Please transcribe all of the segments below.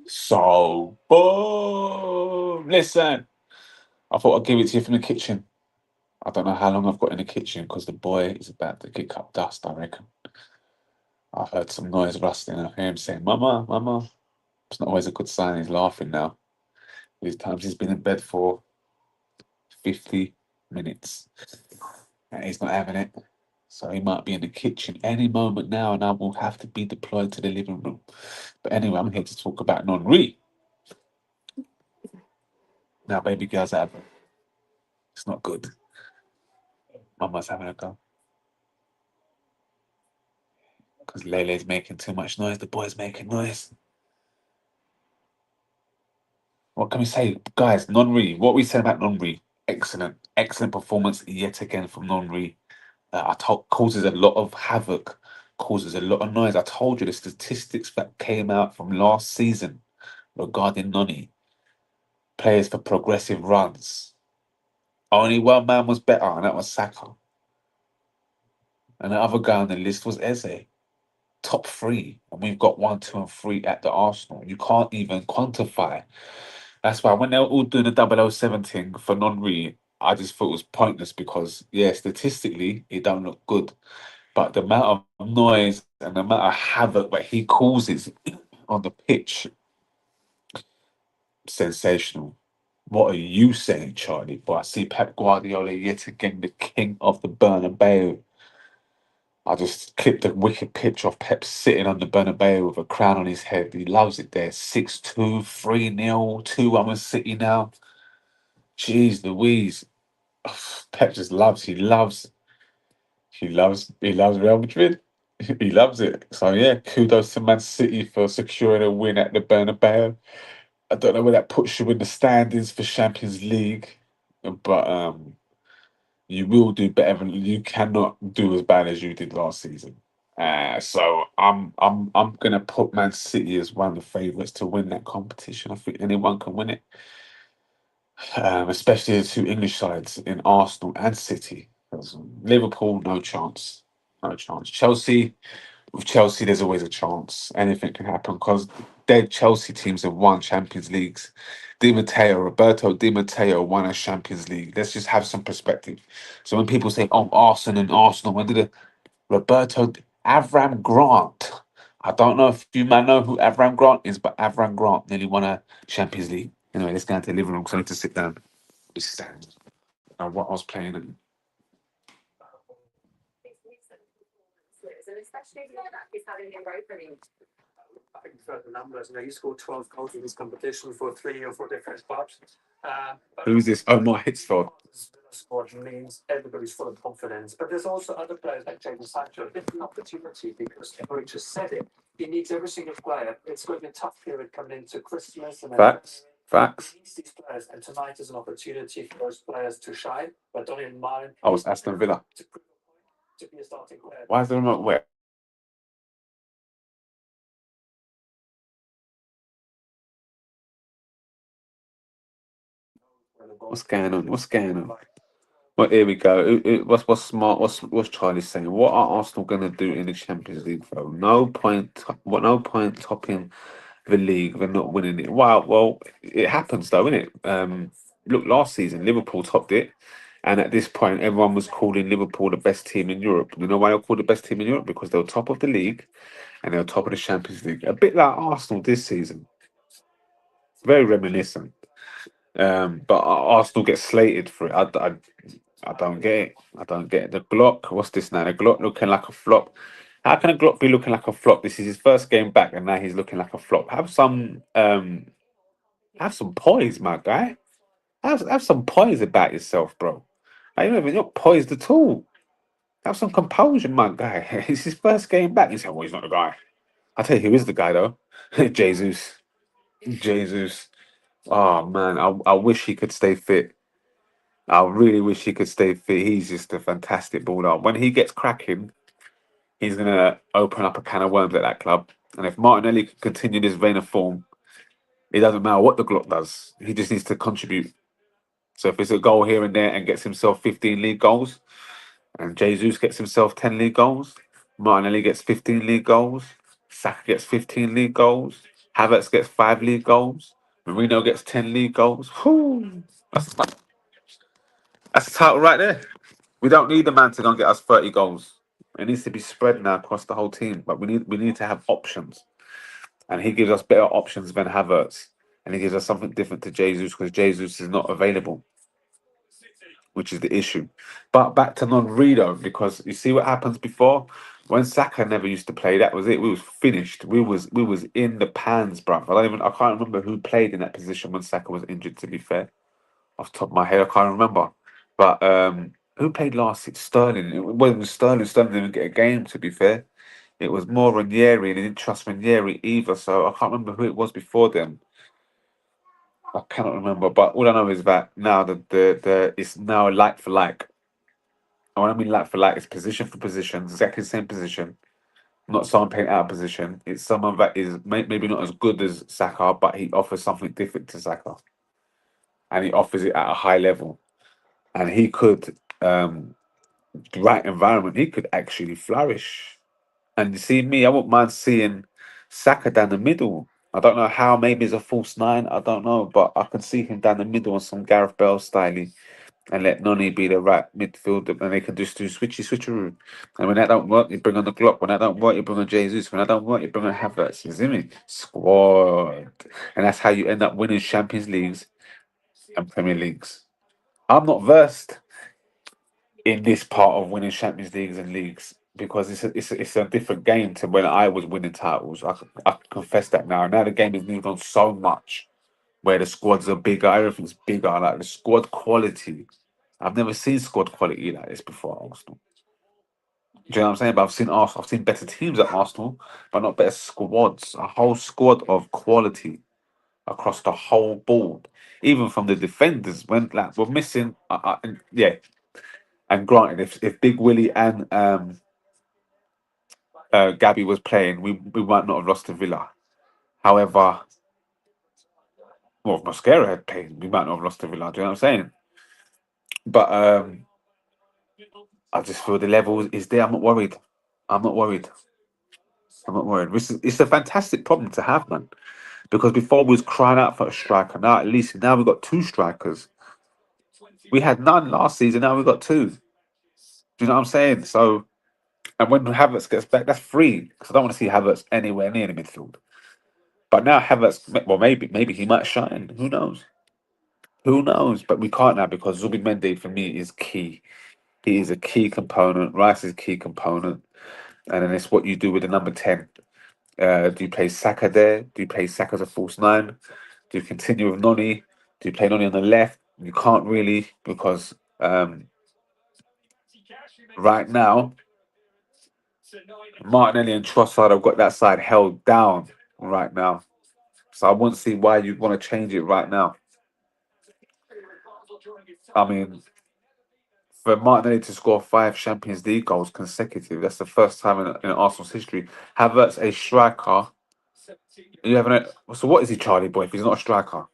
So, boom! Listen, I thought I'd give it to you from the kitchen. I don't know how long I've got in the kitchen because the boy is about to kick up dust, I reckon. I've heard some noise rustling. I hear him saying, Mama, Mama. It's not always a good sign. He's laughing now. These times he's been in bed for 50 minutes and he's not having it. So he might be in the kitchen any moment now and I will have to be deployed to the living room. But anyway, I'm here to talk about Nonri. Now, baby girl's out. It's not good. Mama's having a go. Because Lele's making too much noise. The boy's making noise. What can we say? Guys, Nonri, what we said about Nonri, excellent. Excellent performance yet again from Nonri. Causes a lot of havoc, causes a lot of noise. I told you the statistics that came out from last season regarding Noni, players for progressive runs. Only one man was better, and that was Saka. And the other guy on the list was Eze. Top three, and we've got one, two, and three at the Arsenal. You can't even quantify. That's why when they were all doing the 007 thing for non-re, I just thought it was pointless because, yeah, statistically, it don't look good. But the amount of noise and the amount of havoc that he causes on the pitch, sensational. What are you saying, Charlie? But I see Pep Guardiola yet again, the king of the Bernabeu. I just clipped a wicked picture of Pep sitting on the Bernabeu with a crown on his head. He loves it there. 6-2, 3-0, 2-1 with City now. Jeez Louise. Pep just loves, he loves Real Madrid. He loves it. So yeah, kudos to Man City for securing a win at the Bernabeu. I don't know where that puts you in the standings for Champions League, but you will do better than you cannot do as bad as you did last season. So I'm gonna put Man City as one of the favourites to win that competition. I think anyone can win it, especially the two English sides in Arsenal and City. 'Cause Liverpool, no chance, no chance. Chelsea, with Chelsea, there's always a chance. Anything can happen because dead Chelsea teams have won Champions Leagues. Roberto Di Matteo won a Champions League. Let's just have some perspective. So when people say, "Oh, Arsenal," when did it? Roberto Avram Grant. I don't know if you might know who Avram Grant is, but Avram Grant nearly won a Champions League. Anyway, let's go into the living room because I need to sit down. This is what I was playing. And I think further numbers. You scored 12 goals in this competition for 3 or 4 different clubs. who's this? Omar Hitzfeld. Squad means everybody's full of confidence. But there's also other players like Jadon Sancho, a different opportunity because Emery just said it. He needs every single player. It's going to be a tough period coming into Christmas. And Facts. Facts. he needs these players. And tonight is an opportunity for those players to shine. But don't even mind. I was Aston Villa. To be a starting player. Why is the remote wet? What's going on? What's going on? Well, here we go. What's smart? What's Charlie saying? What are Arsenal going to do in the Champions League, though? No point. What? No point topping the league. They're not winning it. Wow. Well, it happens though, innit? Look, last season Liverpool topped it, and at this point, everyone was calling Liverpool the best team in Europe. You know why they're called the best team in Europe? Because they were top of the league, and they were top of the Champions League. A bit like Arsenal this season. Very reminiscent. But Arsenal get slated for it. I don't get it. I don't get it. The Glock, what's this now? The Glock looking like a flop. How can a Glock be looking like a flop? This is his first game back, and now he's looking like a flop. Have some poise, my guy. Have some poise about yourself, bro. You're not poised at all. Have some composure, my guy. It's his first game back. He said, "Well, he's not the guy." I tell you, who is the guy though? Jesus, Jesus. Oh man, I wish he could stay fit. I really wish he could stay fit. He's just a fantastic baller. When he gets cracking, he's gonna open up a can of worms at that club. And if Martinelli can continue this vein of form, it doesn't matter what the Glock does. He just needs to contribute. So if it's a goal here and there and gets himself 15 league goals, and Jesus gets himself 10 league goals, Martinelli gets 15 league goals, Saka gets 15 league goals, Havertz gets 5 league goals. Marino gets 10 league goals. Whew. That's a title right there. We don't need the man to go and get us 30 goals. It needs to be spread now across the whole team. But we need to have options. And he gives us better options than Havertz. And he gives us something different to Jesus because Jesus is not available, which is the issue. But back to Nonri though, because you see what happens before? When Saka never used to play, that was it. We was finished. We was in the pans, bruv. I can't remember who played in that position when Saka was injured, to be fair. Off the top of my head, I can't remember. But who played last? It's Sterling. It wasn't Sterling. Sterling didn't get a game, to be fair. It was more Ranieri, and he didn't trust Ranieri either. So I can't remember who it was before them. I cannot remember. But all I know is that now the it's now like for like. And when I mean like for like, it's position for position, exactly the same position. Not someone playing out of position. It's someone that is maybe not as good as Saka, but he offers something different to Saka, and he offers it at a high level. And he could, right environment, he could actually flourish. And you see me, I wouldn't mind seeing Saka down the middle. I don't know how. Maybe it's a false nine. I don't know, but I can see him down the middle on some Gareth Bale style, and let Noni be the right midfielder, and they can just do switcheroo. And when that don't work, you bring on the Glock. When that don't work, you bring on Jesus. When that don't work, you bring on Havertz. You see me? Squad, and that's how you end up winning Champions Leagues and Premier Leagues. I'm not versed in this part of winning Champions Leagues and leagues because it's a different game to when I was winning titles. I confess that now. Now the game has moved on so much where the squads are bigger, everything's bigger. Like the squad quality, I've never seen squad quality like this before at Arsenal. Do you know what I'm saying? But I've seen Arsenal, I've seen better teams at Arsenal, but not better squads. A whole squad of quality across the whole board, even from the defenders. When like we're missing, yeah. And granted, if Big Willie and Gabby was playing, we might not have lost to Villa. However, well, if Mosquera had played, we might not have lost to Villa. Do you know what I'm saying? But I just feel the level is there. I'm not worried. I'm not worried. I'm not worried. It's a fantastic problem to have, man. Because before we was crying out for a striker. Now at least now we've got two strikers. We had none last season. Now we've got two. Do you know what I'm saying? So, and when Havertz gets back, that's free. Because I don't want to see Havertz anywhere near the midfield. But now Havertz, well, maybe he might shine. Who knows? Who knows? But we can't now because Zubimendi for me is key. He is a key component. Rice is a key component, and then it's what you do with the number 10. Do you play Saka there? Do you play Saka as a false nine? Do you continue with Noni? Do you play Noni on the left? You can't really because right now Martinelli and Trossard have got that side held down right now. So I wouldn't see why you'd want to change it right now. I mean, for Martinelli to score 5 Champions League goals consecutive, that's the first time in Arsenal's history. Havertz, a striker. You haven't. So what is he, Charlie boy? If he's not a striker,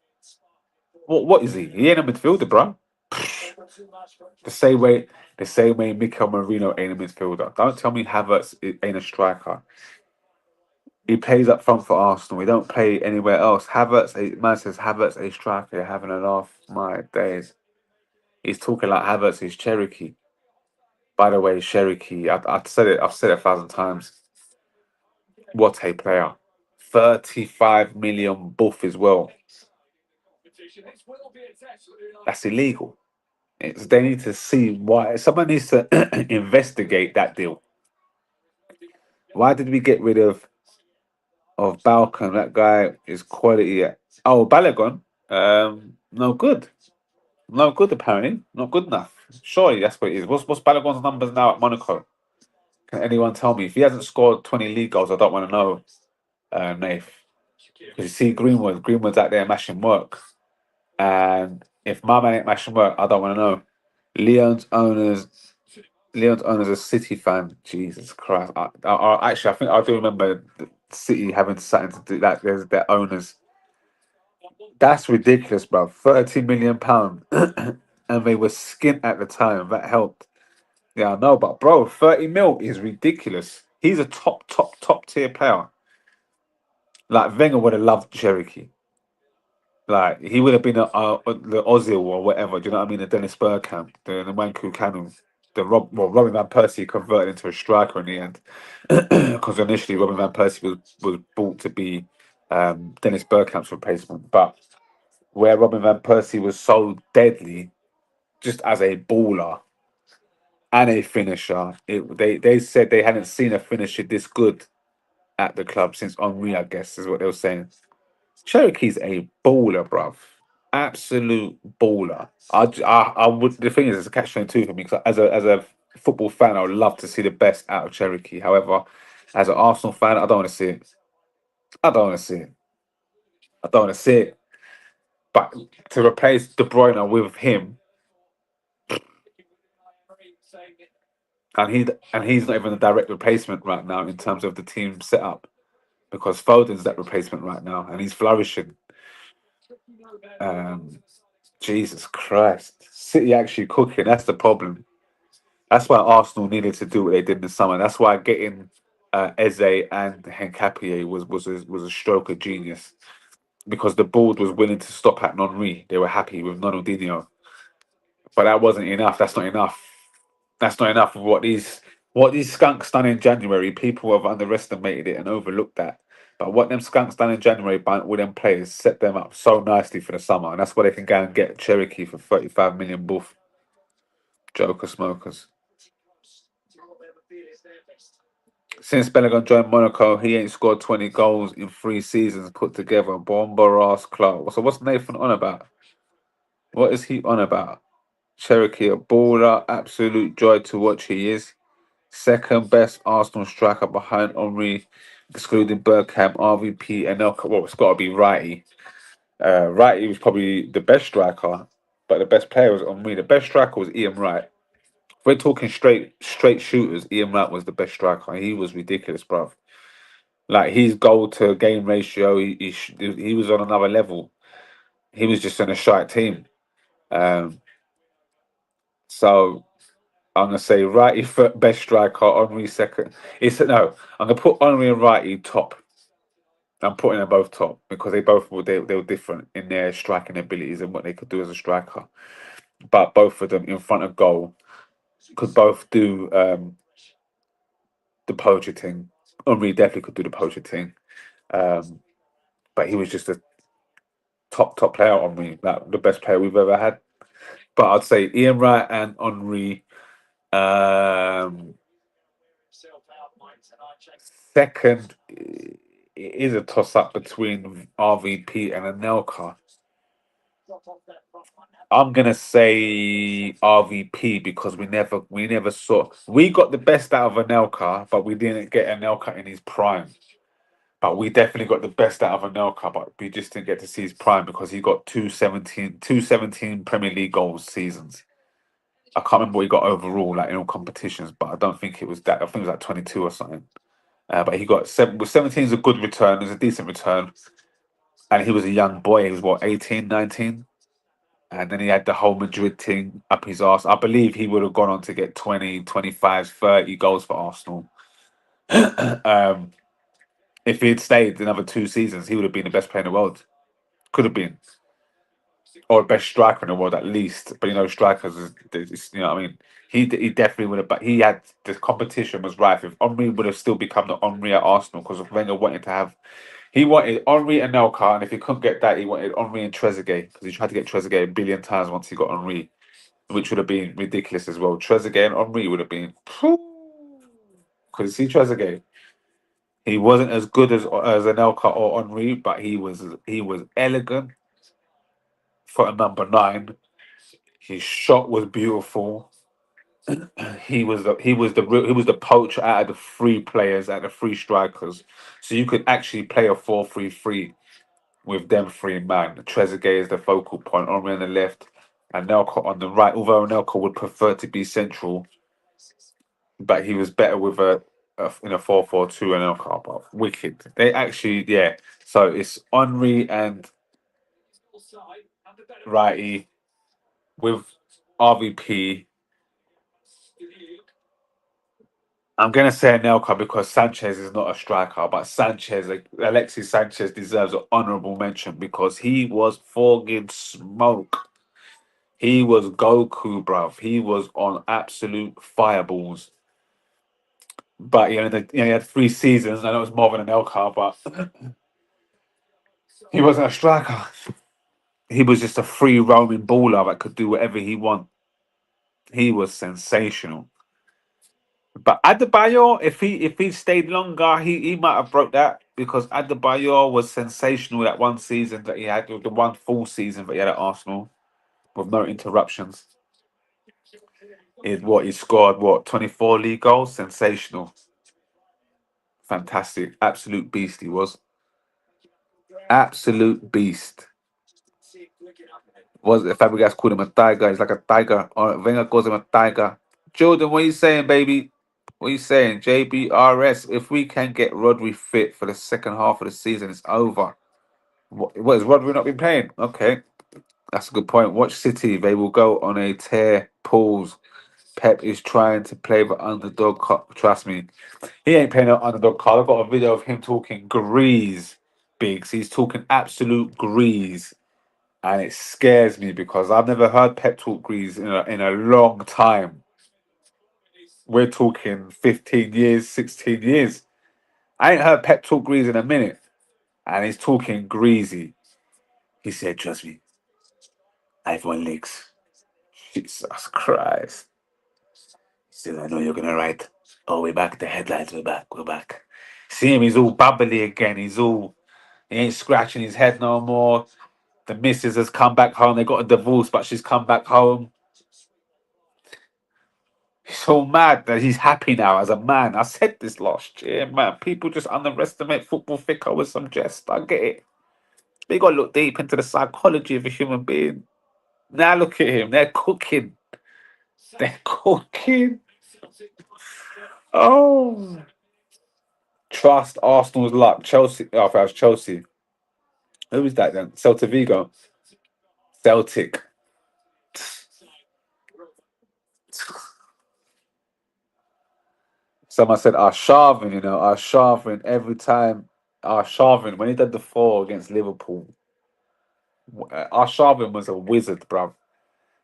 what is he? He ain't a midfielder, bro. The same way Mikel Marino ain't a midfielder. Don't tell me Havertz ain't a striker. He plays up front for Arsenal. We don't play anywhere else. Man says Havertz a striker. You're having a laugh. My days. He's talking like Havertz is Cherokee. By the way, Cherokee, I've said it 1,000 times. What a player. 35 million buff as well. That's illegal. They need to see why. Someone needs to investigate that deal. Why did we get rid of Balkan? That guy is quality. Oh, Balogun. No good. No good apparently. Not good enough. Surely that's what it is. What's Balogun's numbers now at Monaco? Can anyone tell me? If he hasn't scored 20 league goals, I don't want to know, Nath. Because you see Greenwood's out there mashing work. And if my man ain't mashing work, I don't want to know. Leon's owner's a City fan. Jesus Christ. Actually, I think I do remember the City having something to do that. There's their owners. That's ridiculous, bro. £30 million. And they were skint at the time. That helped. Yeah, I know, but bro, 30 mil is ridiculous. He's a top tier player. Like Wenger would have loved Cherokee. Like he would have been the Ozil or whatever. Do you know what I mean? The Dennis Bergkamp, the Nwanku Kanu, Robin van Persie converted into a striker in the end because initially Robin van Persie was bought to be Dennis Bergkamp's replacement, but where Robin van Persie was so deadly just as a baller and a finisher, they said they hadn't seen a finisher this good at the club since Henri, I guess, is what they were saying. Cherokee's a baller, bruv. Absolute baller. I would. The thing is, it's a catch 22 for me because as a football fan, I would love to see the best out of Cherokee. However, as an Arsenal fan, I don't want to see it. I don't want to see it. I don't want to see it. But to replace De Bruyne with him, and he's not even a direct replacement right now in terms of the team setup because Foden's that replacement right now, and he's flourishing. Um, Jesus Christ, City actually cooking. That's the problem. That's why Arsenal needed to do what they did in the summer. That's why getting Eze and Hencapié was a stroke of genius because the board was willing to stop at Nonri. They were happy with Ronaldinho, but that wasn't enough. That's not enough. That's not enough of what these skunks done in January. People have underestimated it and overlooked that. But what them skunks done in January by with them players set them up so nicely for the summer, and that's why they can go and get Cherokee for 35 million buff. Joker smokers. Since Bellingham joined Monaco, he ain't scored 20 goals in 3 seasons put together. Bomber ass Clark. So what's Nathan on about? What is he on about? Cherokee, a baller, absolute joy to watch he is. Second best Arsenal striker behind Henri, excluding Bergkamp, RVP, and El. Well, it's got to be Righty. Righty was probably the best striker, but the best player was Henri. The best striker was Ian Wright. If we're talking straight shooters, Ian Wright was the best striker. He was ridiculous, bruv. Like his goal to game ratio, he was on another level. He was just in a shite team. Um, so I'm gonna say Righty best striker, Henri second. It's no, I'm gonna put Henri and Righty top. I'm putting them both top because they were different in their striking abilities and what they could do as a striker. But both of them in front of goal could both do the poacher thing. Henri definitely could do the poacher thing. Um, but he was just a top player on me, like the best player we've ever had. But I'd say Ian Wright and Henri. Um, Second, it is a toss up between RVP and Anelka. I'm gonna say RVP because we never saw we got the best out of Anelka, but we didn't get Anelka in his prime. But we definitely got the best out of Anelka, but we just didn't get to see his prime because he got 217 Premier League goals seasons. I can't remember what he got overall, like in all competitions, but I don't think it was that. I think it was like 22 or something. But he got 17 is a good return, it's a decent return. And he was a young boy, he was what, 18, 19? And then he had the whole Madrid thing up his arse. I believe he would have gone on to get 20, 25, 30 goals for Arsenal. um, if he'd stayed another 2 seasons, he would have been the best player in the world. Could have been. Or best striker in the world at least. But strikers you know what I mean. He definitely would have. But he had the competition was rife. If Henri would have still become the Henri at Arsenal because of Wenger wanted to have. He wanted Henri and Nelka, and if he couldn't get that, he wanted Henri and Trezeguet because he tried to get Trezeguet a billion times once he got Henri, which would have been ridiculous as well. Trezeguet and Henri would have been. Because see Trezeguet, he wasn't as good as Anelka or Henri, but he was elegant for a number 9. His shot was beautiful. He was the poacher out of the 3 players, out of the 3 strikers. So you could actually play a 4-3-3 with them 3 man. Trezeguet is the focal point, Henri on the left, and Nelka on the right. Although Nelka would prefer to be central, but he was better with in a 4-4-2 and Nelka. But wicked. They actually, yeah. So it's Henri and Righty with RVP I'm gonna say Anelka because Sanchez is not a striker, but Alexis Sanchez deserves an honourable mention because he was fogging smoke. He was Goku, bruv. He was on absolute fireballs. But he had 3 seasons. I know it was more than Anelka, but he wasn't a striker. He was just a free roaming baller that could do whatever he want. He was sensational. But Adebayor, if he stayed longer, he might have broke that because Adebayor was sensational that one season that he had, the one full season that he had at Arsenal with no interruptions. He scored 24 league goals, sensational, fantastic, absolute beast. He was absolute beast. Was it Fabregas called him a tiger? He's like a tiger. Or Wenger calls him a tiger. Jordan, what are you saying, baby? What are you saying? JBRS, if we can get Rodri fit for the second half of the season, it's over. What has Rodri not been playing? Okay, that's a good point. Watch City. They will go on a tear. Pause. Pep is trying to play the underdog. Trust me. He ain't playing an underdog card. I've got a video of him talking grease, Biggs. He's talking absolute grease. And it scares me because I've never heard Pep talk grease in a long time. We're talking 15 years, 16 years. I ain't heard Pep talk grease in a minute. And he's talking greasy. He said, trust me, I've won legs. Jesus Christ. He said, I know you're going to write. Oh, we're back. The headlines, we're back. We're back. See him, he's all bubbly again. He ain't scratching his head no more. The missus has come back home. They got a divorce, but she's come back home. He's so mad that he's happy now as a man. I said this last year, man. People just underestimate football thicko with some jest. I get it. But you got to look deep into the psychology of a human being. Now look at him. They're cooking. They're cooking. Oh. Trust Arsenal's luck. Chelsea. Oh, if I was Chelsea. Who was that then? Celta Vigo. Celtic. Someone said Arshavin, Arshavin every time. Arshavin, when he did the 4 against Liverpool, Arshavin was a wizard, bruv.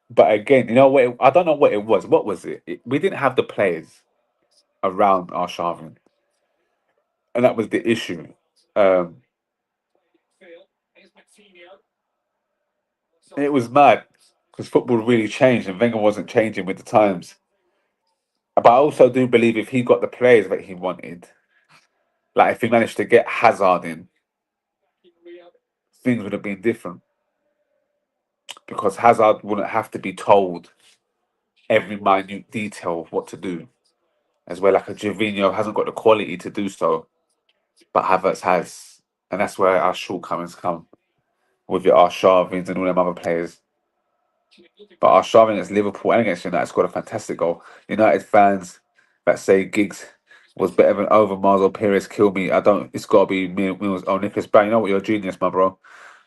But again, you know what? I don't know what it was. What was it? We didn't have the players around Arshavin, and that was the issue. Um, it was mad because football really changed, and Wenger wasn't changing with the times. But I also do believe if he got the players that he wanted, like if he managed to get Hazard in, things would have been different because Hazard wouldn't have to be told every minute detail of what to do. As well, like a Gervinho hasn't got the quality to do so, but Havertz has, and that's where our shortcomings come with your Arshavins and all them other players. But Arshavin against Liverpool and against United scored a fantastic goal. United fans that say Giggs was better than Overmars or Perez kill me. I don't. It's got to be Mills or Nicholas Brown. You know what? You're a genius, my bro.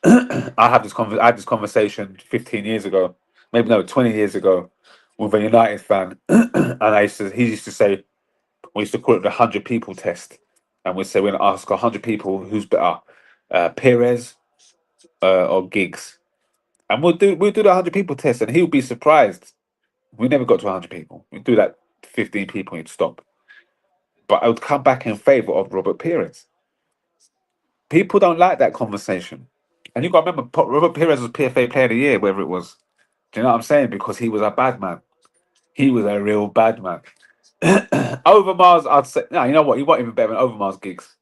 I had this conversation 15 years ago, maybe no, 20 years ago, with a United fan, and he used to say we used to call it the 100 people test, and we'd say we're gonna ask 100 people who's better, Perez or Giggs, and we'll do the 100 people test, and he'll be surprised. We never got to 100 people. We do that 15 people, he'd stop. But I would come back in favour of Robert Perez. People don't like that conversation. And you got to remember, Robert Perez was PFA Player of the Year, wherever it was. Do you know what I'm saying? Because he was a bad man. He was a real bad man. Overmars, I'd say, no, you know what? He wasn't even better than Overmars Gigs.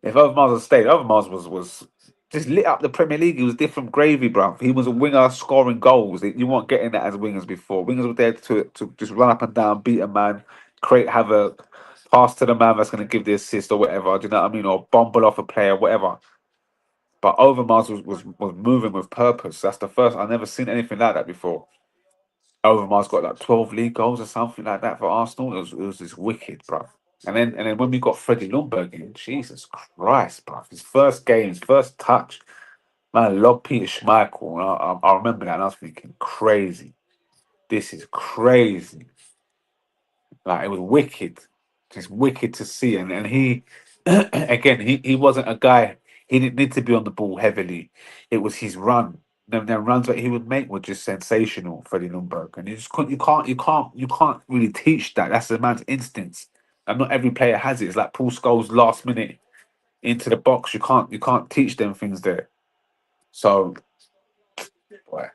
If Overmars had stayed, Overmars was just lit up the Premier League. He was different gravy, bruv. He was a winger scoring goals. You weren't getting that as wingers before. Wingers were there to just run up and down, beat a man, create havoc, pass to the man that's going to give the assist or whatever. Do you know what I mean? Or bumble off a player, whatever. But Overmars was moving with purpose. That's the first. I've never seen anything like that before. Overmars got like 12 league goals or something like that for Arsenal. It was just wicked, bruv. And then when we got Freddie Ljungberg in, Jesus Christ, bruv. His first game, his first touch, man, lobbed Peter Schmeichel. And I remember that and I was thinking, crazy. This is crazy. Like, it was wicked. It's wicked to see, and he again he wasn't a guy. He didn't need to be on the ball heavily. It was his run. Them runs that he would make were just sensational, Freddie Lundberg, and you just couldn't, you can't really teach that. That's the man's instincts, and not every player has it. It's like Paul Scholes last minute into the box. You can't teach them things there. So, boy,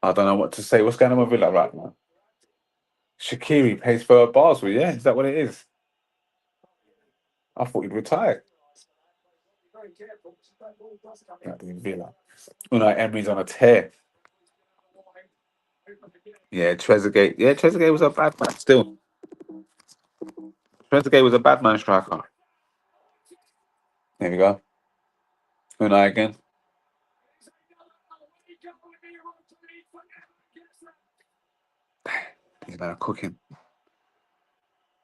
I don't know what to say. What's going on with Villa right now? Shaqiri pays for Basel. Yeah, is that what it is? I thought he'd retired. That in Villa. Unai Emery's on a tear. Yeah, Trezeguet. Yeah, Trezeguet was a bad man. Still, Trezeguet was a bad man striker. There we go. Unai again. These men are cooking.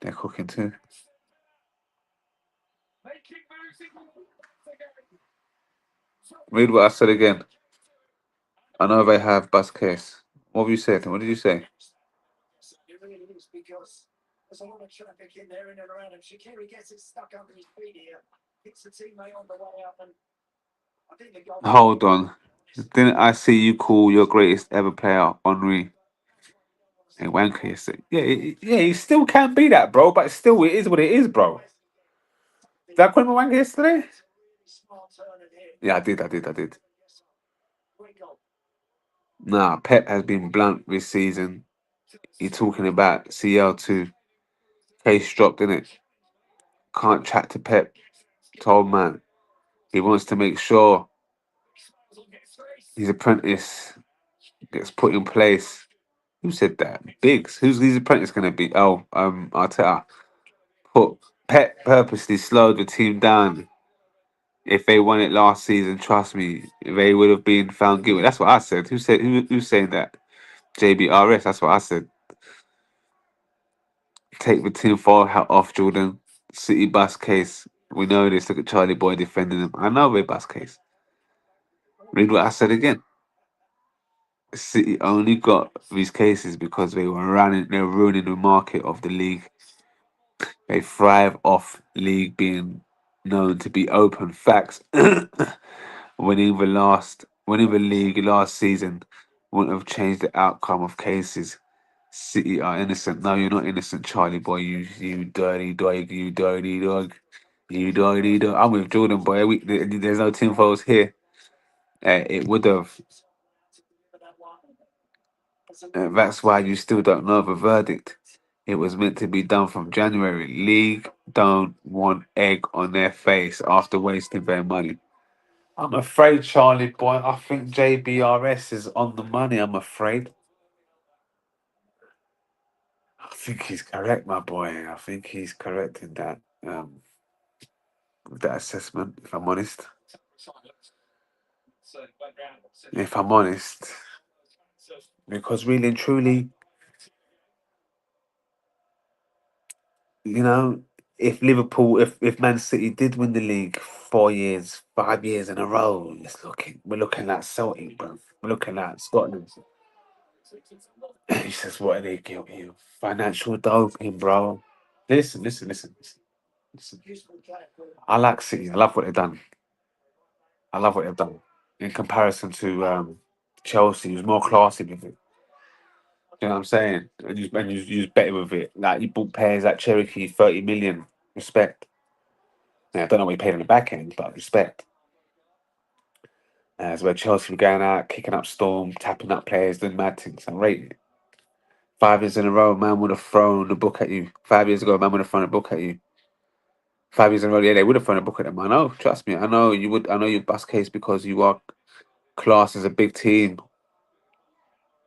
They're cooking too. Read what I said again. I know they have bus case. What have you said? What did you say? It really is because there's a lot of traffic in there in and around him. Shaqiri gets it stuck under his feet here. Hits the teammate on the way up, and I think the goal. Hold on. Didn't I see you call your greatest ever player Nonri a wanker yesterday? Yeah, yeah, he still can be that, bro. But still, it is what it is, bro. Did I call him a wanker yesterday? Yeah, I did. Nah, Pep has been blunt this season. You're talking about CL2. Case dropped, innit? Can't chat to Pep. Told man. He wants to make sure his apprentice gets put in place. Who said that? Biggs. Who's his apprentice going to be? Oh, Arteta. Put Pep purposely slowed the team down. If they won it last season, trust me, they would have been found guilty. That's what I said. Who said? Who's saying that? JBRS. That's what I said. Take the tinfoil hat off, Jordan. City bus case. We know this. Look at Charlie Boy defending them. I know we're bus case. Read what I said again. City only got these cases because they were ruining the market of the league. They thrive off league being known to be open. Facts. Winning the league last season wouldn't have changed the outcome of cases. City are innocent. No, you're not innocent, Charlie boy. You dirty dog. You dirty dog. You dirty dog. I'm with Jordan boy. There's no tinfoils here. It would have. That's why you still don't know the verdict. It was meant to be done from January. League don't want egg on their face after wasting their money. I'm afraid, Charlie boy. I think JBRS is on the money. I'm afraid. I think he's correct, my boy. I think he's correct in that with that assessment. If I'm honest, because really and truly, you know, if Liverpool, if Man City did win the league 4 years, 5 years in a row, we're looking at Celtic, bro. We're looking at Scotland. He says, "What are they guilty of? Financial doping, bro." Listen. I like City. I love what they've done. I love what they've done in comparison to Chelsea, who's more classy with it. You know what I'm saying? And you was better with it. Like you bought players like Cherokee, 30 million. Respect. Yeah, I don't know what you paid on the back end, but respect. As where Chelsea were going out, kicking up storm, tapping up players, doing mad things. I rate it. 5 years in a row, man would have thrown the book at you. 5 years ago, man would have thrown a book at you. 5 years in a row, yeah, they would have thrown a book at them. I know, trust me. I know you would. I know you bust case because you are classed as a big team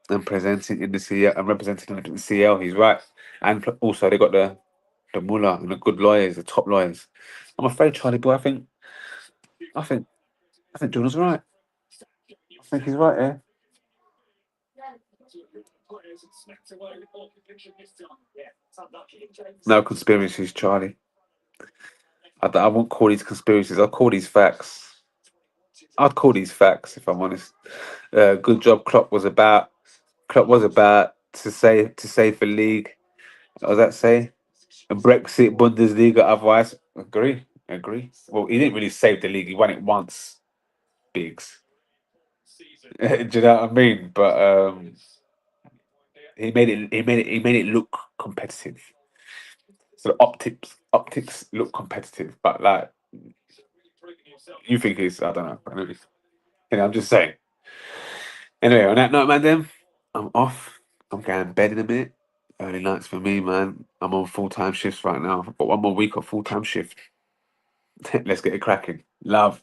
and presenting in the CL and representing in the CL. He's right, and also they got the mullah and the good lawyers, the top lawyers. I'm afraid, Charlie boy. I think Jordan's right. I think he's right here. No conspiracies, Charlie. I won't call these conspiracies. I'll call these facts. I'd call these facts if I'm honest. Good job. Klopp was about to save the league. What does that say? Brexit, Bundesliga, otherwise. Agree. Well, he didn't really save the league. He won it once, Biggs. Do you know what I mean? But he made it look competitive. So the optics look competitive, but like you think it's I don't know. I'm just saying. Anyway, on that note, man, then I'm off. I'm going to bed in a minute. Early nights for me, man. I'm on full-time shifts right now. I've got one more week of full-time shift. Let's get it cracking. Love.